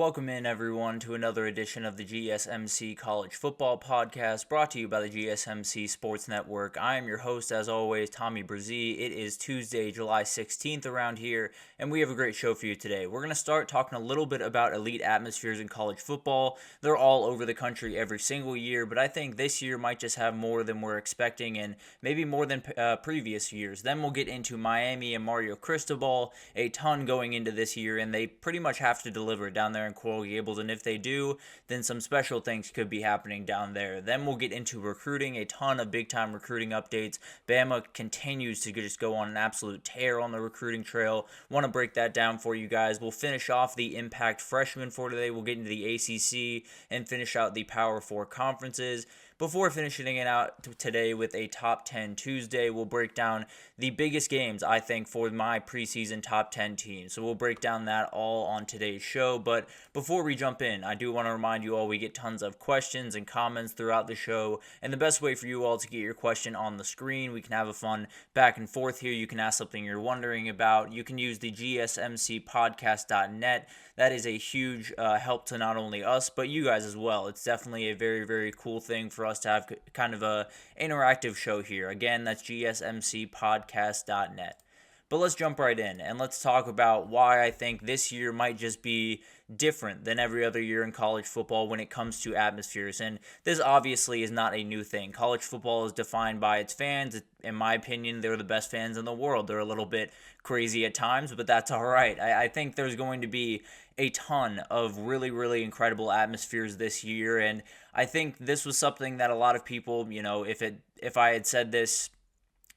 Welcome in, everyone, to another edition of the GSMC College Football Podcast, brought to you by the GSMC Sports Network. I am your host, as always, Tommy Brzee. It is Tuesday, July 16th around here, and we have a great show for you today. We're going to start talking a little bit about elite atmospheres in college football. They're all over the country every single year, but I think this year might just have more than we're expecting, and maybe more than previous years. Then we'll get into Miami and Mario Cristobal, a ton going into this year, and they pretty much have to deliver down there in Coral Gables, and if they do, then some special things could be happening down there. Then we'll get into recruiting, a ton of big-time recruiting updates. Bama continues to just go on an absolute tear on the recruiting trail. Want to break that down for you guys. We'll finish off the Impact Freshmen for today. We'll get into the ACC and finish out the Power 4 conferences. Before finishing it out today with a Top 10 Tuesday, we'll break down the biggest games, I think, for my preseason Top 10 teams. So we'll break down that all on today's show. But before we jump in, I do want to remind you all we get tons of questions and comments throughout the show. And the best way for you all to get your question on the screen, we can have a fun back and forth here. You can ask something you're wondering about. You can use the gsmcpodcast.net. That is a huge help to not only us, but you guys as well. It's definitely a very, very cool thing for us to have kind of a interactive show here. Again, that's gsmcpodcast.net. But let's jump right in and let's talk about why I think this year might just be different than every other year in college football when it comes to atmospheres. And this obviously is not a new thing. College football is defined by its fans. In my opinion, they're the best fans in the world. They're a little bit crazy at times, but that's all right. I think there's going to be a ton of really, really incredible atmospheres this year. And I think this was something that a lot of people, if I had said this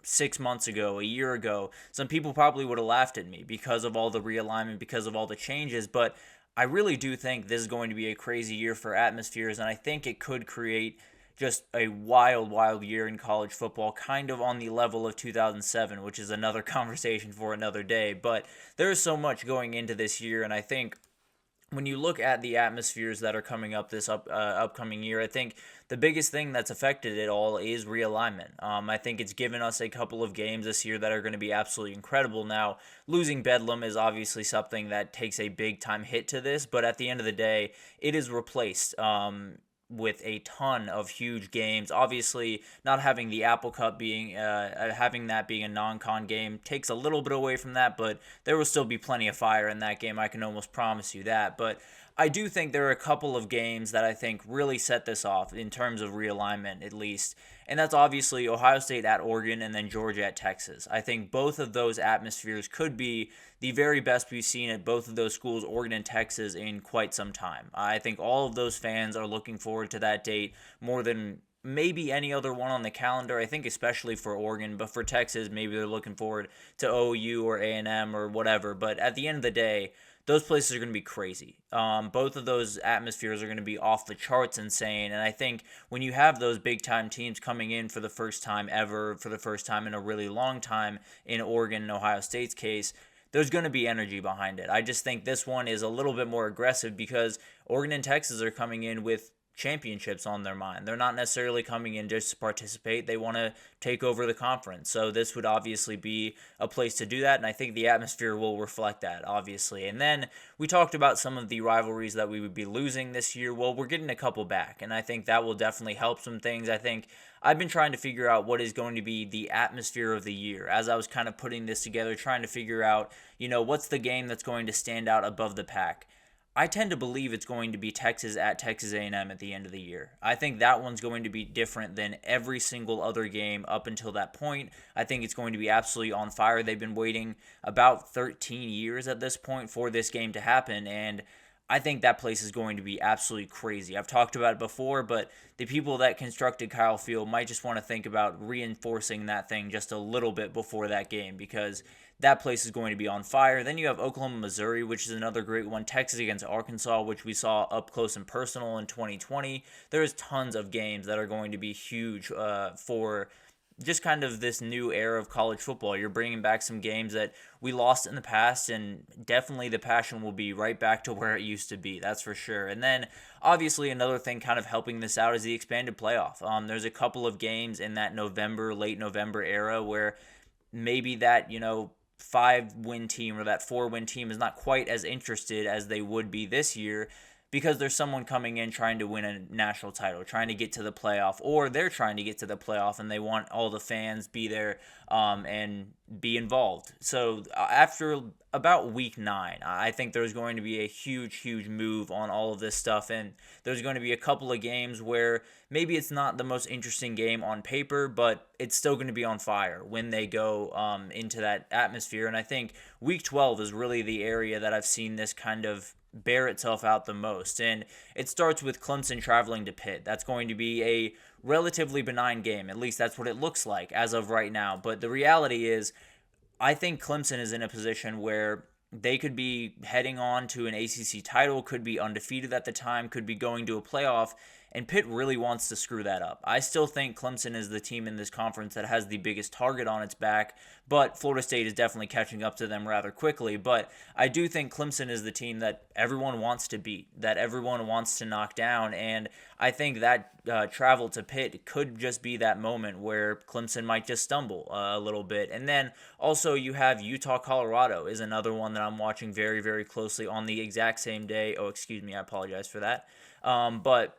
6 months ago, a year ago, some people probably would have laughed at me because of all the realignment, because of all the changes. But I really do think this is going to be a crazy year for atmospheres, and I think it could create just a wild, wild year in college football, kind of on the level of 2007, which is another conversation for another day. But there is so much going into this year, and I think when you look at the atmospheres that are coming up this upcoming year, I think the biggest thing that's affected it all is realignment. I think it's given us a couple of games this year that are going to be absolutely incredible. Now, losing Bedlam is obviously something that takes a big-time hit to this, but at the end of the day, it is replaced with a ton of huge games. Obviously, not having the Apple Cup being having that being a non-con game takes a little bit away from that, but there will still be plenty of fire in that game. I can almost promise you that. But I do think there are a couple of games that I think really set this off in terms of realignment, at least. And that's obviously Ohio State at Oregon and then Georgia at Texas. I think both of those atmospheres could be the very best we've seen at both of those schools, Oregon and Texas, in quite some time. I think all of those fans are looking forward to that date more than maybe any other one on the calendar. I think especially for Oregon, but for Texas, maybe they're looking forward to OU or A&M or whatever. But at the end of the day, those places are going to be crazy. Both of those atmospheres are going to be off the charts insane. And I think when you have those big-time teams coming in for the first time ever, for the first time in a really long time in Oregon and Ohio State's case, there's going to be energy behind it. I just think this one is a little bit more aggressive because Oregon and Texas are coming in with championships on their mind. They're not necessarily coming in just to participate. They want to take over the conference. So this would obviously be a place to do that, and I think the atmosphere will reflect that, obviously. And then we talked about some of the rivalries that we would be losing this year. Well, we're getting a couple back, and I think that will definitely help some things. I think I've been trying to figure out what is going to be the atmosphere of the year as I was kind of putting this together, trying to figure out, what's the game that's going to stand out above the pack. I tend to believe it's going to be Texas at Texas A&M at the end of the year. I think that one's going to be different than every single other game up until that point. I think it's going to be absolutely on fire. They've been waiting about 13 years at this point for this game to happen, and I think that place is going to be absolutely crazy. I've talked about it before, but the people that constructed Kyle Field might just want to think about reinforcing that thing just a little bit before that game because that place is going to be on fire. Then you have Oklahoma, Missouri, which is another great one. Texas against Arkansas, which we saw up close and personal in 2020. There's tons of games that are going to be huge for just kind of this new era of college football. You're bringing back some games that we lost in the past, and definitely the passion will be right back to where it used to be. That's for sure. And then obviously another thing kind of helping this out is the expanded playoff. There's a couple of games in that late November era where maybe that, 5-win team or that 4-win team is not quite as interested as they would be this year, because there's someone coming in trying to win a national title, trying to get to the playoff, or they're trying to get to the playoff and they want all the fans be there and be involved. So after about week 9, I think there's going to be a huge move on all of this stuff, and there's going to be a couple of games where maybe it's not the most interesting game on paper, but it's still going to be on fire when they go into that atmosphere. And I think week 12 is really the area that I've seen this kind of bear itself out the most. And it starts with Clemson traveling to Pitt. That's going to be a relatively benign game. At least that's what it looks like as of right now. But the reality is, I think Clemson is in a position where they could be heading on to an ACC title, could be undefeated at the time, could be going to a playoff, and Pitt really wants to screw that up. I still think Clemson is the team in this conference that has the biggest target on its back, but Florida State is definitely catching up to them rather quickly. But I do think Clemson is the team that everyone wants to beat, that everyone wants to knock down, and I think that travel to Pitt could just be that moment where Clemson might just stumble a little bit. And then also you have Utah-Colorado is another one that I'm watching very closely on the exact same day. Oh, excuse me, I apologize for that. But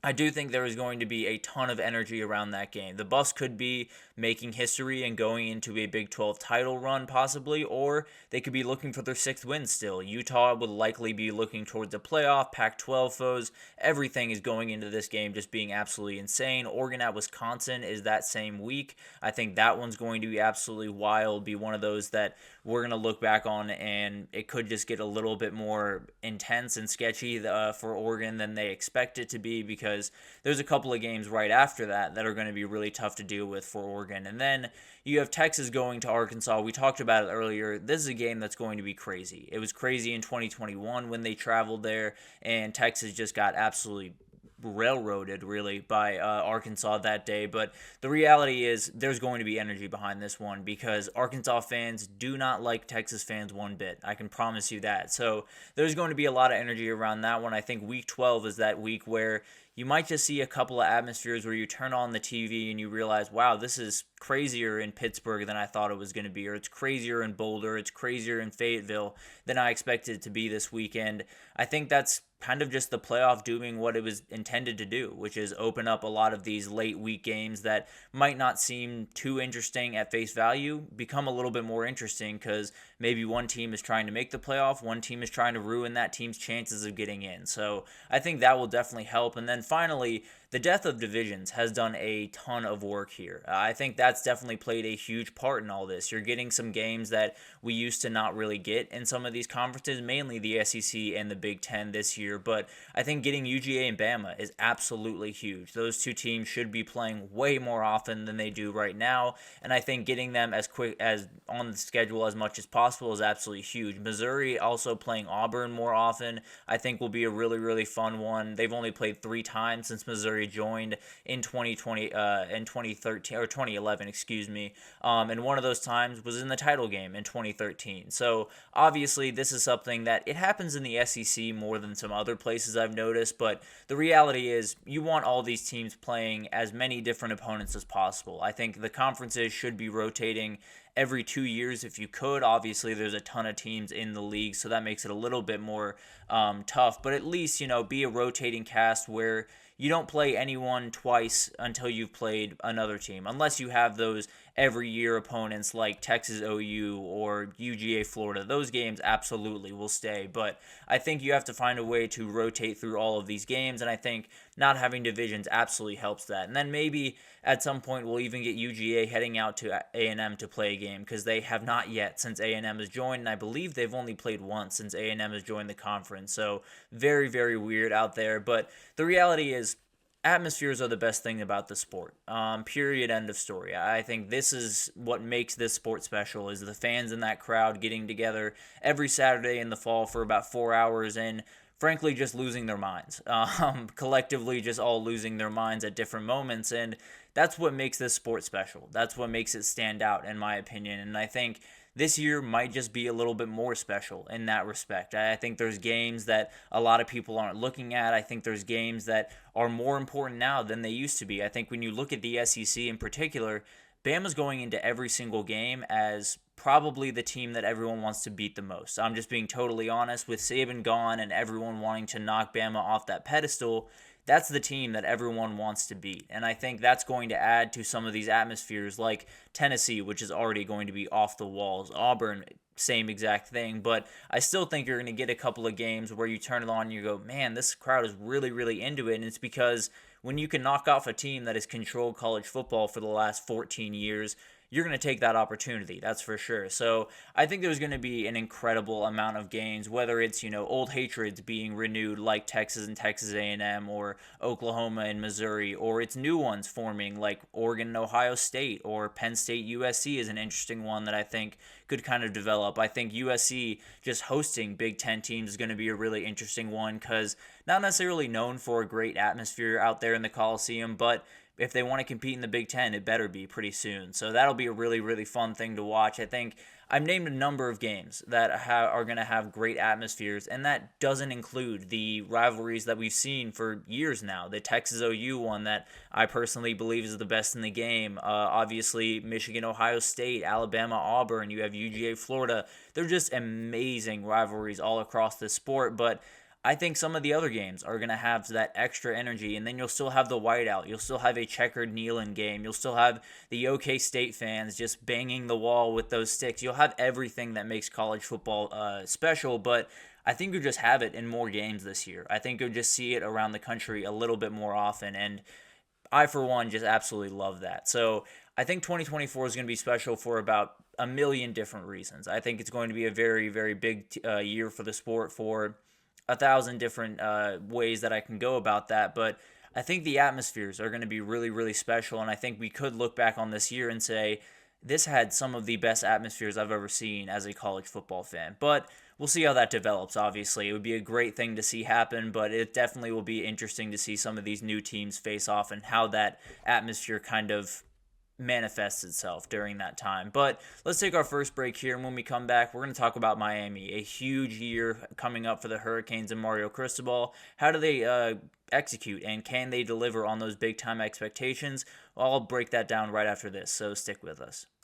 I do think there is going to be a ton of energy around that game. The Buffs could be making history and going into a Big 12 title run possibly, or they could be looking for their 6th win still. Utah would likely be looking towards the playoff, Pac-12 foes. Everything is going into this game just being absolutely insane. Oregon at Wisconsin is that same week. I think that one's going to be absolutely wild, be one of those that we're going to look back on, and it could just get a little bit more intense and sketchy for Oregon than they expect it to be, because there's a couple of games right after that that are going to be really tough to deal with for Oregon. And then you have Texas going to Arkansas. We talked about it earlier. This is a game that's going to be crazy. It was crazy in 2021 when they traveled there, and Texas just got absolutely railroaded really by Arkansas that day. But the reality is there's going to be energy behind this one, because Arkansas fans do not like Texas fans one bit. I can promise you that. So there's going to be a lot of energy around that one. I think week 12 is that week where you might just see a couple of atmospheres where you turn on the TV and you realize, wow, this is crazier in Pittsburgh than I thought it was going to be, or it's crazier in Boulder, it's crazier in Fayetteville than I expected it to be this weekend. I think that's kind of just the playoff doing what it was intended to do, which is open up a lot of these late week games that might not seem too interesting at face value, become a little bit more interesting because maybe one team is trying to make the playoff, one team is trying to ruin that team's chances of getting in. So I think that will definitely help. And then finally, the death of divisions has done a ton of work here. I think that's definitely played a huge part in all this. You're getting some games that we used to not really get in some of these conferences, mainly the SEC and the Big Ten this year. But I think getting UGA and Bama is absolutely huge. Those two teams should be playing way more often than they do right now. And I think getting them as quick as on the schedule as much as possible is absolutely huge. Missouri also playing Auburn more often, I think will be a really fun one. They've only played 3 times since Missouri joined in 2020 in 2013 or 2011, excuse me. And one of those times was in the title game in 2013. So obviously this is something that it happens in the SEC more than some other places I've noticed, but the reality is you want all these teams playing as many different opponents as possible. I think the conferences should be rotating every 2 years if you could. Obviously, there's a ton of teams in the league, so that makes it a little bit more tough. But at least, be a rotating cast where you don't play anyone twice until you've played another team, unless you have those every year opponents like Texas OU or UGA Florida. Those games absolutely will stay, but I think you have to find a way to rotate through all of these games, and I think not having divisions absolutely helps that. And then maybe at some point we'll even get UGA heading out to A&M to play a game, because they have not yet since A&M has joined, and I believe they've only played once since A&M has joined the conference. So very weird out there, but the reality is atmospheres are the best thing about the sport. Period. End of story. I think this is what makes this sport special, is the fans in that crowd getting together every Saturday in the fall for about 4 hours and frankly just losing their minds. Collectively just all losing their minds at different moments, and that's what makes this sport special. That's what makes it stand out, in my opinion. And I think this year might just be a little bit more special in that respect. I think there's games that a lot of people aren't looking at. I think there's games that are more important now than they used to be. I think when you look at the SEC in particular, Bama's going into every single game as probably the team that everyone wants to beat the most. I'm just being totally honest. With Saban gone and everyone wanting to knock Bama off that pedestal, that's the team that everyone wants to beat. And I think that's going to add to some of these atmospheres like Tennessee, which is already going to be off the walls. Auburn, same exact thing. But I still think you're going to get a couple of games where you turn it on and you go, man, this crowd is really, really into it. And it's because when you can knock off a team that has controlled college football for the last 14 years, you're going to take that opportunity, that's for sure. So I think there's going to be an incredible amount of games, whether it's, old hatreds being renewed like Texas and Texas A&M, or Oklahoma and Missouri, or it's new ones forming like Oregon and Ohio State, or Penn State USC is an interesting one that I think could kind of develop. I think USC just hosting Big Ten teams is going to be a really interesting one because not necessarily known for a great atmosphere out there in the Coliseum, but if they want to compete in the Big Ten, it better be pretty soon. So that'll be a really, really fun thing to watch. I think I've named a number of games that are going to have great atmospheres, and that doesn't include the rivalries that we've seen for years now. The Texas OU one that I personally believe is the best in the game. Obviously, Michigan, Ohio State, Alabama, Auburn. You have UGA, Florida. They're just amazing rivalries all across the sport, but I think some of the other games are going to have that extra energy, and then you'll still have the whiteout. You'll still have a checkered kneel-in game. You'll still have the OK State fans just banging the wall with those sticks. You'll have everything that makes college football special, but I think you'll just have it in more games this year. I think you'll just see it around the country a little bit more often, and I, for one, just absolutely love that. So I think 2024 is going to be special for about a million different reasons. I think it's going to be a very, very big year for the sport for 1,000 different ways that I can go about that, but I think the atmospheres are going to be really, really special, and I think we could look back on this year and say, this had some of the best atmospheres I've ever seen as a college football fan, but we'll see how that develops, obviously. It would be a great thing to see happen, but it definitely will be interesting to see some of these new teams face off and how that atmosphere kind of manifests itself during that time. But let's take our first break here, and when we come back, we're going to talk about Miami. A huge year coming up for the Hurricanes and Mario Cristobal. How do they execute, and can they deliver on those big-time expectations? I'll break that down right after this, so stick with us.